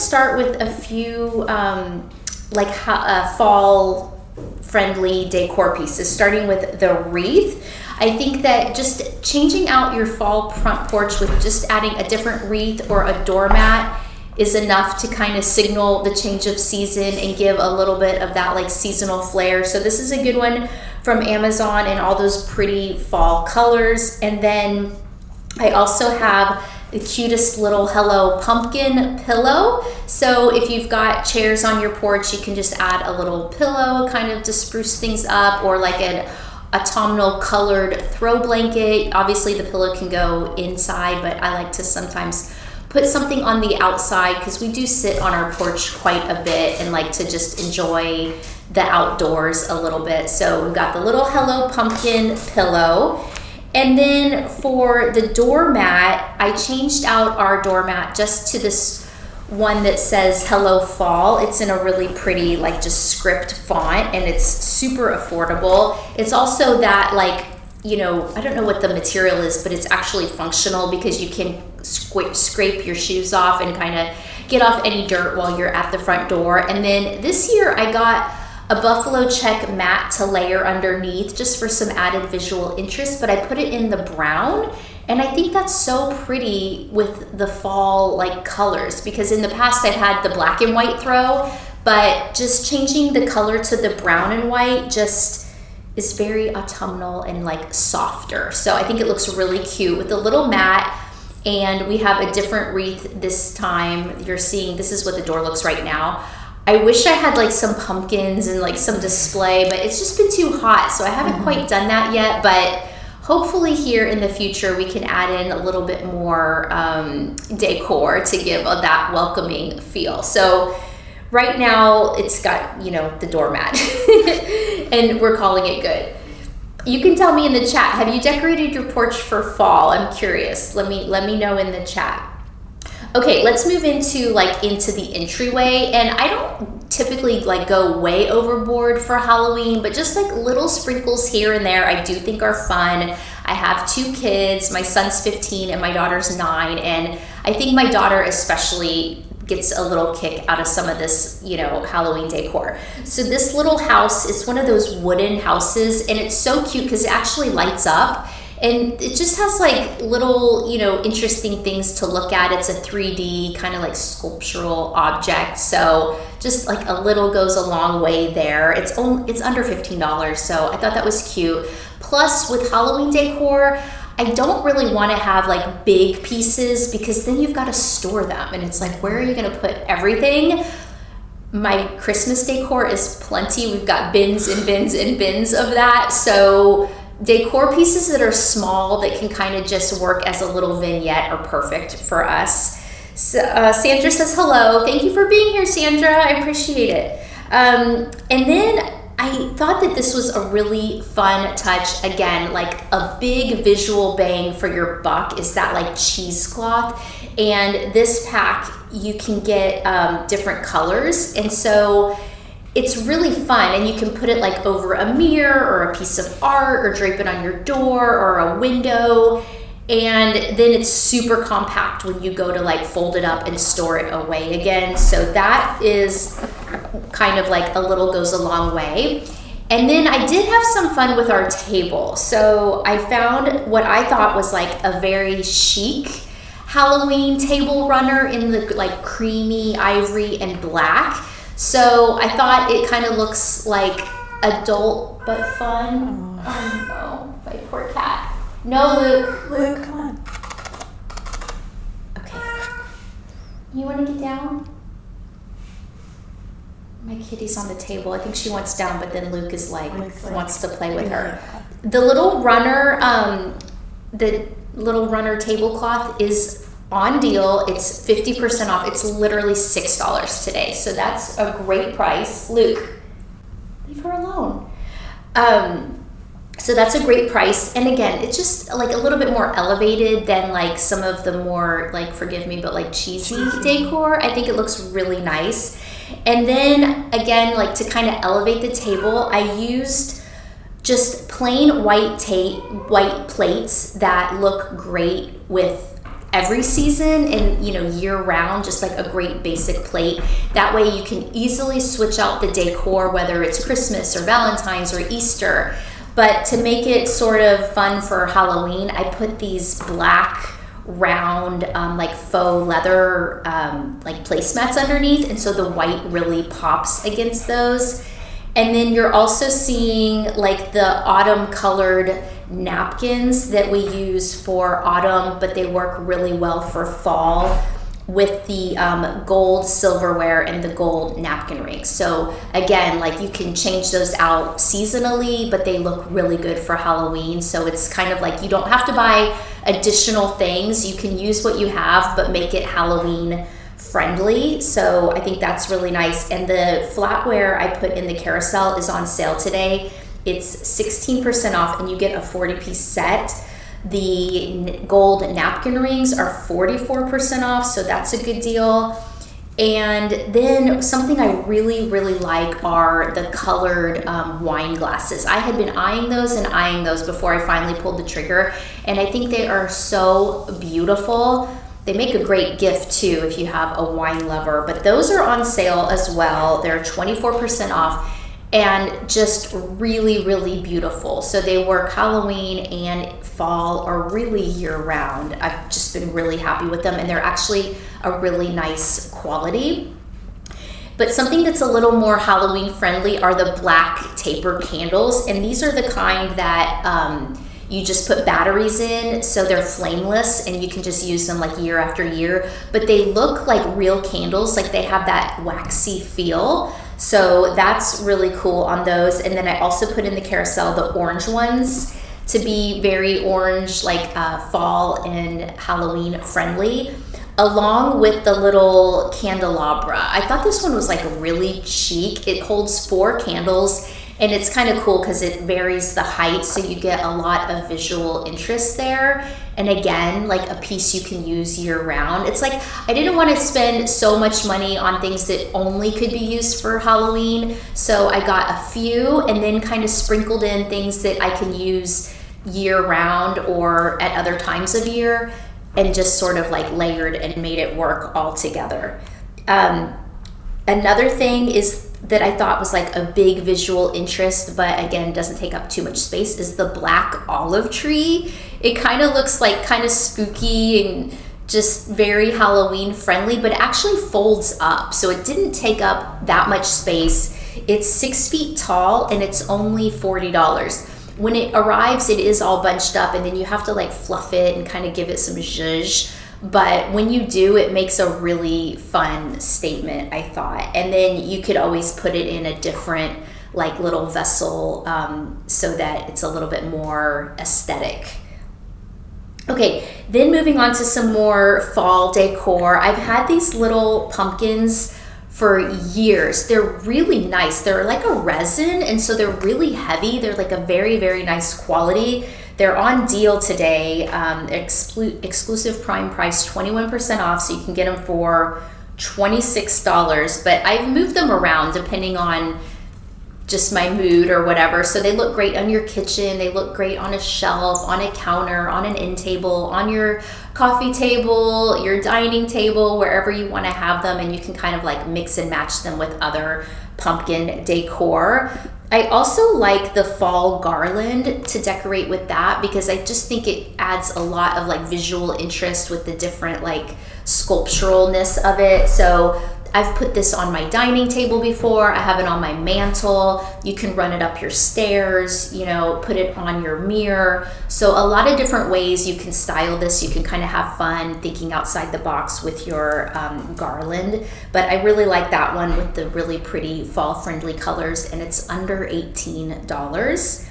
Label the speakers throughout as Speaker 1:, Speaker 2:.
Speaker 1: start with a few fall friendly decor pieces, starting with the wreath. I think that just changing out your fall front porch with just adding a different wreath or a doormat is enough to kind of signal the change of season and give a little bit of that like seasonal flair. So this is a good one from Amazon in all those pretty fall colors. And then I also have the cutest little Hello Pumpkin pillow. So if you've got chairs on your porch, you can just add a little pillow kind of to spruce things up, or like an autumnal colored throw blanket. Obviously the pillow can go inside, but I like to sometimes put something on the outside because we do sit on our porch quite a bit and like to just enjoy the outdoors a little bit. So we've got the little Hello Pumpkin pillow. And then for the doormat, I changed out our doormat just to this one that says Hello Fall. It's in a really pretty like just script font, and it's super affordable. It's also that like, you know, I don't know what the material is, but it's actually functional because you can scrape your shoes off and kind of get off any dirt while you're at the front door. And then this year I got a buffalo check mat to layer underneath just for some added visual interest, but I put it in the brown. And I think that's so pretty with the fall like colors, because in the past I've had the black and white throw, but just changing the color to the brown and white just is very autumnal and like softer. So I think it looks really cute with the little mat. And we have a different wreath this time. You're seeing, this is what the door looks right now. I wish I had like some pumpkins and like some display, but it's just been too hot. So I haven't quite done that yet, but hopefully here in the future, we can add in a little bit more decor to give that welcoming feel. So right now it's got, you know, the doormat and we're calling it good. You can tell me in the chat, have you decorated your porch for fall? I'm curious. Let me know in the chat. Okay, let's move into the entryway. And I don't typically like go way overboard for Halloween, but just like little sprinkles here and there I do think are fun. I have 2 kids, my son's 15 and my daughter's 9. And I think my daughter especially gets a little kick out of some of this, you know, Halloween decor. So this little house is one of those wooden houses, and it's so cute because it actually lights up. And it just has like little, you know, interesting things to look at. It's a 3D kind of like sculptural object. So just like a little goes a long way there. It's under $15. So I thought that was cute. Plus with Halloween decor, I don't really want to have like big pieces because then you've got to store them. And it's like, where are you going to put everything? My Christmas decor is plenty. We've got bins and bins and bins of that. So decor pieces that are small that can kind of just work as a little vignette are perfect for us. So, Sandra says hello. Thank you for being here, Sandra. I appreciate it. And then I thought that this was a really fun touch. Again, like a big visual bang for your buck is that like cheesecloth. And this pack, you can get different colors. And so it's really fun, and you can put it like over a mirror or a piece of art or drape it on your door or a window. And then it's super compact when you go to like fold it up and store it away again. So that is kind of like a little goes a long way. And then I did have some fun with our table. So I found what I thought was like a very chic Halloween table runner in the like creamy ivory and black. So I thought it kind of looks like adult but fun. Oh no, my poor cat. No, Luke.
Speaker 2: Luke, come on.
Speaker 1: Okay. You want to get down? My kitty's on the table. I think she wants down, but then Luke is like wants to play with her. The little runner, tablecloth is on deal. It's 50% off. It's literally $6 today. So that's a great price. Luke, leave her alone. So that's a great price. And again, it's just like a little bit more elevated than like some of the more like, forgive me, but like cheesy decor. I think it looks really nice. And then again, like to kind of elevate the table, I used just plain white plates that look great with every season and, year round, just like a great basic plate. That way you can easily switch out the decor, whether it's Christmas or Valentine's or Easter. But to make it sort of fun for Halloween, I put these black round like faux leather like placemats underneath, and so the white really pops against those. And then you're also seeing like the autumn colored napkins that we use for autumn, but they work really well for fall with the gold silverware and the gold napkin rings. So again, like you can change those out seasonally, but they look really good for Halloween. So it's kind of like you don't have to buy additional things. You can use what you have, but make it Halloween friendly. So I think that's really nice. And the flatware I put in the carousel is on sale today. It's 16% off and you get a 40-piece set. The gold napkin rings are 44% off, so that's a good deal. And then something I really, really like are the colored wine glasses. I had been eyeing those before I finally pulled the trigger, and I think they are so beautiful. They make a great gift too if you have a wine lover, but those are on sale as well. They're 24% off and just really, really beautiful. So they work Halloween and fall or really year round. I've just been really happy with them, and they're actually a really nice quality. But something that's a little more Halloween friendly are the black taper candles, and these are the kind that you just put batteries in, so they're flameless and you can just use them like year after year, but they look like real candles, like they have that waxy feel. So that's really cool on those. And then I also put in the carousel the orange ones to be very orange, like fall and Halloween friendly, along with the little candelabra. I thought this one was like really chic. It holds 4 candles and it's kind of cool because it varies the height, so you get a lot of visual interest there. And again, like a piece you can use year round. It's like I didn't want to spend so much money on things that only could be used for Halloween, so I got a few and then kind of sprinkled in things that I can use year round or at other times of year, and just sort of like layered and made it work all together. Another thing is that I thought was like a big visual interest, but again doesn't take up too much space, is the black olive tree. It kind of looks like kind of spooky and just very Halloween friendly, but it actually folds up, so it didn't take up that much space. It's 6 feet tall and it's only $40. When it arrives, it is all bunched up, and then you have to like fluff it and kind of give it some zhuzh. But when you do, it makes a really fun statement, I thought. And then you could always put it in a different like little vessel so that it's a little bit more aesthetic. Okay, then moving on to some more fall decor. I've had these little pumpkins for years. They're really nice. They're like a resin, and so they're really heavy. They're like a very, very nice quality. They're on deal today, exclusive prime price, 21% off, so you can get them for $26. But I've moved them around depending on just my mood or whatever. So they look great on your kitchen. They look great on a shelf, on a counter, on an end table, on your coffee table, your dining table, wherever you want to have them. And you can kind of like mix and match them with other pumpkin decor. I also like the fall garland to decorate with that, because I just think it adds a lot of like visual interest with the different like sculpturalness of it. So I've put this on my dining table before. I have it on my mantle. You can run it up your stairs, you know, put it on your mirror. So a lot of different ways you can style this. You can kind of have fun thinking outside the box with your garland. But I really like that one with the really pretty fall friendly colors, and it's under $18.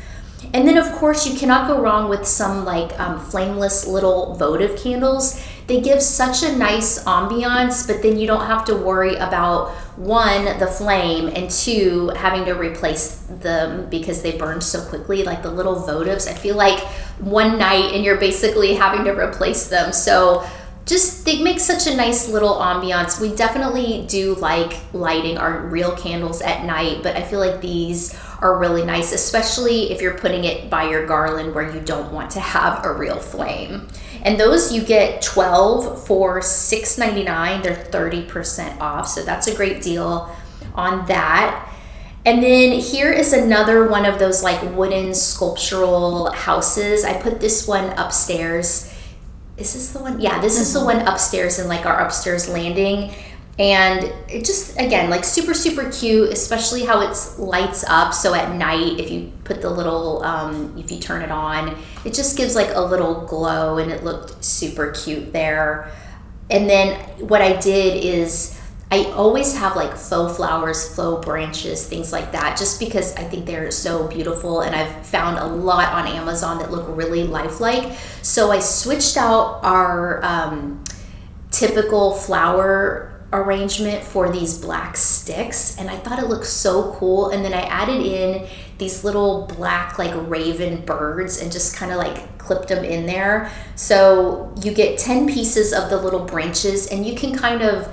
Speaker 1: And then of course you cannot go wrong with some like flameless little votive candles. They give such a nice ambiance, but then you don't have to worry about, 1, the flame, and 2, having to replace them because they burn so quickly. Like the little votives, I feel like one night and you're basically having to replace them. So just, they make such a nice little ambiance. We definitely do like lighting our real candles at night, but I feel like these are really nice, especially if you're putting it by your garland where you don't want to have a real flame. And those you get 12 for $6.99. They're 30% off, so that's a great deal on that. And then here is another one of those like wooden sculptural houses. I put this one upstairs. Is this the one? Yeah, this is the one upstairs in like our upstairs landing. And it just, again, like super, super cute, especially how it lights up. So at night, if you put the little, if you turn it on, it just gives like a little glow, and it looked super cute there. And then what I did is I always have like faux flowers, faux branches, things like that, just because I think they're so beautiful, and I've found a lot on Amazon that look really lifelike. So I switched out our typical flower arrangement for these black sticks, and I thought it looked so cool. And then I added in these little black like raven birds and just kind of like clipped them in there. So you get 10 pieces of the little branches, and you can kind of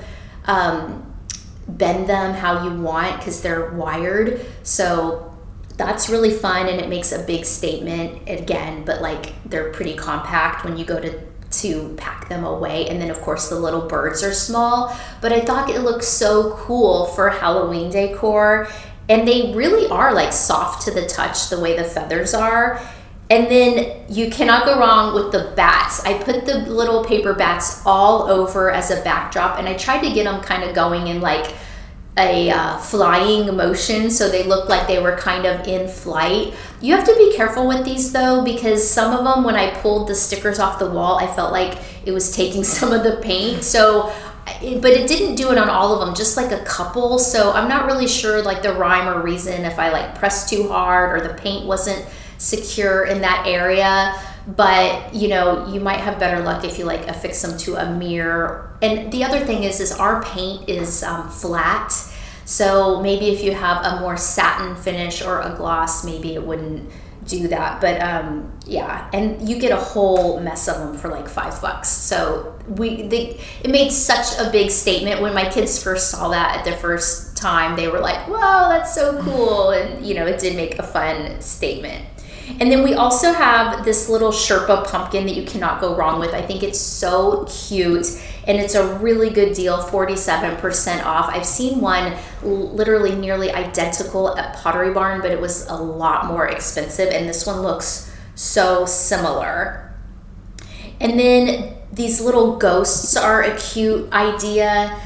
Speaker 1: bend them how you want because they're wired. So that's really fun, and it makes a big statement again, but like they're pretty compact when you go to pack them away. And then of course the little birds are small, but I thought it looked so cool for Halloween decor, and they really are like soft to the touch the way the feathers are. And then you cannot go wrong with the bats. I put the little paper bats all over as a backdrop, and I tried to get them kind of going in like a flying motion, so they looked like they were kind of in flight. You have to be careful with these though, because some of them, when I pulled the stickers off the wall, I felt like it was taking some of the paint. So, but it didn't do it on all of them, just like a couple. So I'm not really sure like the rhyme or reason if I like pressed too hard or the paint wasn't secure in that area. But you know, you might have better luck if you like affix them to a mirror. And the other thing is our paint is flat, so maybe if you have a more satin finish or a gloss, maybe it wouldn't do that. But yeah, and you get a whole mess of them for like $5. So it made such a big statement. When my kids first saw that at the first time, they were like, wow, that's so cool. And you know, it did make a fun statement. And then we also have this little Sherpa pumpkin that you cannot go wrong with. I think it's so cute, and it's a really good deal, 47% off. I've seen one literally nearly identical at Pottery Barn, but it was a lot more expensive, and this one looks so similar. And then these little ghosts are a cute idea.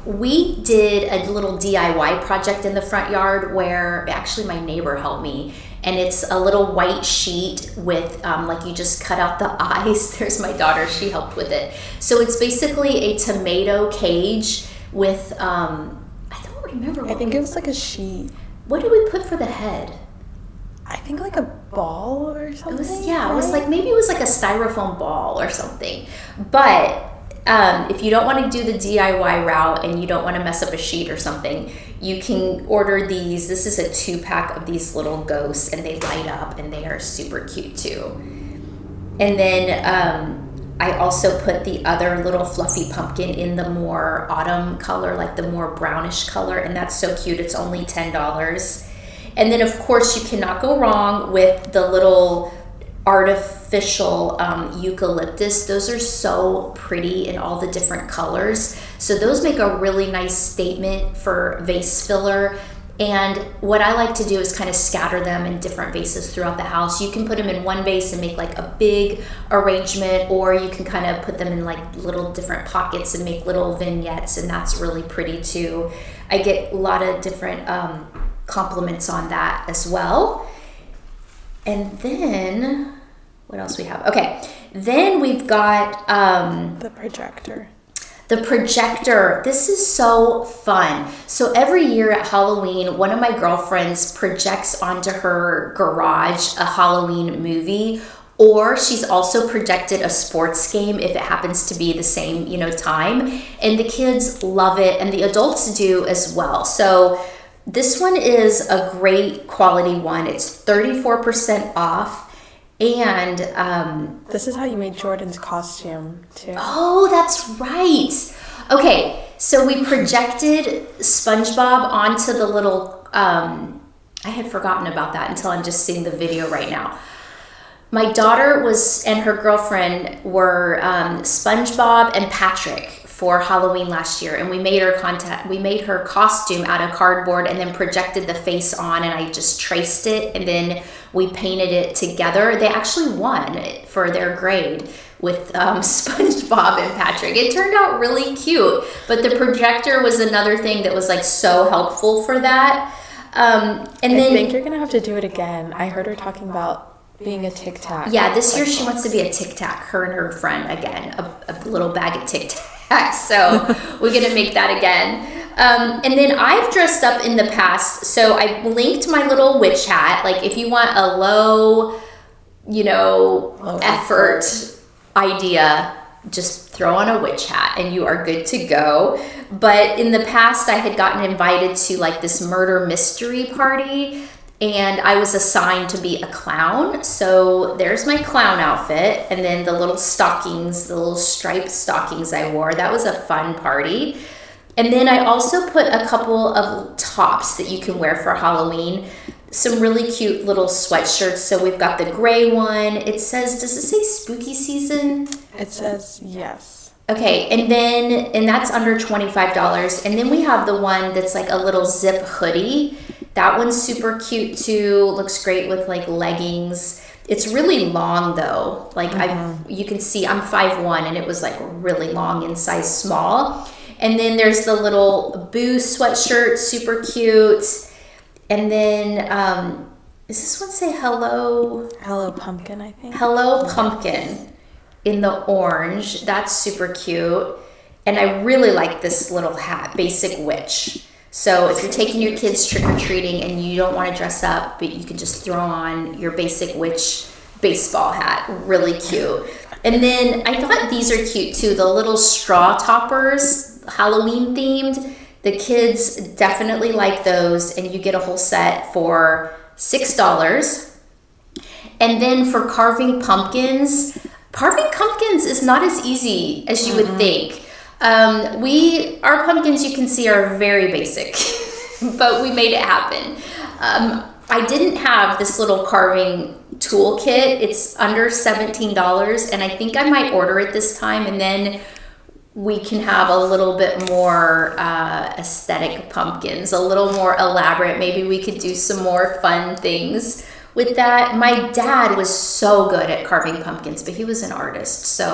Speaker 1: We did a little DIY project in the front yard where actually my neighbor helped me. And it's a little white sheet with like you just cut out the eyes. There's my daughter, she helped with it. So it's basically a tomato cage with, I don't remember what
Speaker 2: I think it was like a sheet.
Speaker 1: What did we put for the head?
Speaker 2: I think like a ball or something.
Speaker 1: It was like, maybe it was like a styrofoam ball or something. But if you don't want to do the DIY route and you don't want to mess up a sheet or something, you can order these. This is a 2-pack of these little ghosts, and they light up, and they are super cute too. And then I also put the other little fluffy pumpkin in the more autumn color, like the more brownish color, and that's so cute. It's only $10. And then of course you cannot go wrong with the little artificial eucalyptus. Those are so pretty in all the different colors. So those make a really nice statement for vase filler. And what I like to do is kind of scatter them in different vases throughout the house. You can put them in one vase and make like a big arrangement, or you can kind of put them in like little different pockets and make little vignettes, and that's really pretty too. I get a lot of different compliments on that as well. And then, what else we have? Okay, then we've got
Speaker 2: the projector.
Speaker 1: The projector. This is so fun. So every year at Halloween, one of my girlfriends projects onto her garage a Halloween movie, or she's also projected a sports game if it happens to be the same, time. And the kids love it, and the adults do as well. So this one is a great quality one. It's 34% off. And
Speaker 2: this is how you made Jordan's costume too.
Speaker 1: Oh, that's right. Okay, so we projected SpongeBob onto the little I had forgotten about that until I'm just seeing the video right now. My daughter and her girlfriend were SpongeBob and Patrick for Halloween last year, and we made her costume out of cardboard and then projected the face on, and I just traced it, and then we painted it together. They actually won for their grade with SpongeBob and Patrick. It turned out really cute, but the projector was another thing that was like so helpful for that. I
Speaker 2: think you're gonna have to do it again. I heard her talking about being a Tic Tac.
Speaker 1: Yeah, this year she wants to be a Tic Tac, her and her friend again, a little bag of Tic Tacs. So we're gonna make that again. And then I've dressed up in the past. So I linked my little witch hat. Like if you want a low effort idea, just throw on a witch hat and you are good to go. But in the past I had gotten invited to like this murder mystery party, and I was assigned to be a clown. So there's my clown outfit, and then the little stockings, the little striped stockings I wore. That was a fun party. And then I also put a couple of tops that you can wear for Halloween. Some really cute little sweatshirts. So we've got the gray one. It says, does it say spooky season?
Speaker 2: It says yes.
Speaker 1: Okay, and that's under $25. And then we have the one that's like a little zip hoodie. That one's super cute too. Looks great with like leggings. It's really long though. Like you can see I'm 5'1", and it was like really long in size small. And then there's the little Boo sweatshirt, super cute. And then does this one say hello?
Speaker 2: Hello Pumpkin, I think.
Speaker 1: Hello Pumpkin in the orange. That's super cute. And I really like this little hat, Basic Witch. So if you're taking your kids trick-or-treating and you don't want to dress up, but you can just throw on your Basic Witch baseball hat. Really cute. And then I thought these are cute too. The little straw toppers, Halloween themed. The kids definitely like those, and you get a whole set for $6. And then for carving pumpkins is not as easy as you would think. Our pumpkins, you can see, are very basic, but we made it happen. I didn't have this little carving toolkit. It's under $17, and I think I might order it this time, and then we can have a little bit more aesthetic pumpkins, a little more elaborate. Maybe we could do some more fun things with that. My dad was so good at carving pumpkins, but he was an artist, so